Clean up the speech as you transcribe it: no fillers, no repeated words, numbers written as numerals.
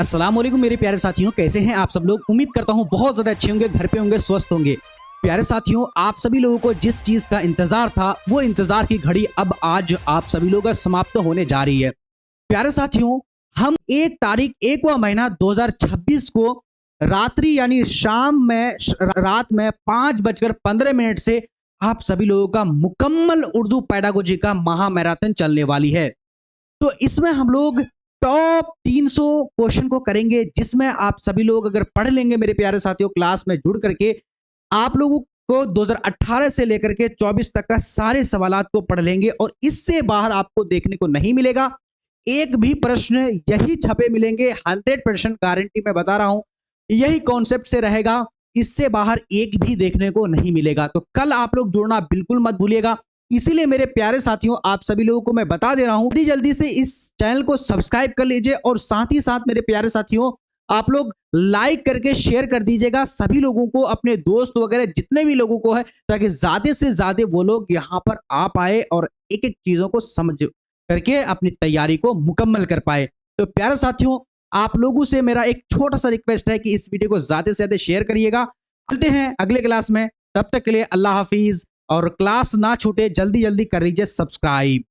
अस्सलाम वालेकुम मेरे प्यारे साथियों, कैसे हैं आप सब लोग। उम्मीद करता हूं बहुत ज़्यादा अच्छे होंगे, घर पे होंगे, स्वस्थ होंगे। प्यारे साथियों, आप सभी लोगों को जिस चीज़ का इंतज़ार था वो इंतज़ार की घड़ी अब आज आप सभी लोगों का समाप्त होने जा रही है। प्यारे साथियों, हम 1 तारीख 1वां महीना 2026 को रात्रि यानी शाम में रात में 5:15 से आप सभी लोगों का मुकम्मल उर्दू पेडागोजी का महा मैराथन चलने वाली है। तो इसमें हम लोग टॉप 300 क्वेश्चन को करेंगे, जिसमें आप सभी लोग अगर पढ़ लेंगे मेरे प्यारे साथियों क्लास में जुड़ करके, आप लोगों को 2018 से लेकर के 24 तक का सारे सवालात को पढ़ लेंगे और इससे बाहर आपको देखने को नहीं मिलेगा। एक भी प्रश्न यही छपे मिलेंगे, 100% गारंटी मैं बता रहा हूं, यही कॉन्सेप्ट से रहेगा, इससे बाहर एक भी देखने को नहीं मिलेगा। तो कल आप लोग जुड़ना बिल्कुल मत भूलिएगा। इसीलिए मेरे प्यारे साथियों, आप सभी लोगों को मैं बता दे रहा हूं, जल्दी जल्दी से इस चैनल को सब्सक्राइब कर लीजिए और साथ ही साथ मेरे प्यारे साथियों, आप लोग लाइक करके शेयर कर दीजिएगा सभी लोगों को, अपने दोस्त वगैरह जितने भी लोगों को है, ताकि ज्यादा से ज्यादा वो लोग यहां पर आ पाए और एक एक चीजों को समझ करके अपनी तैयारी को मुकम्मल कर पाए। तो प्यारे साथियों, आप लोगों से मेरा एक छोटा सा रिक्वेस्ट है कि इस वीडियो को ज्यादा से ज्यादा शेयर करिएगा। मिलते हैं अगले क्लास में, तब तक के लिए अल्लाह हाफिज। और क्लास ना छूटे, जल्दी जल्दी कर लीजिए सब्सक्राइब।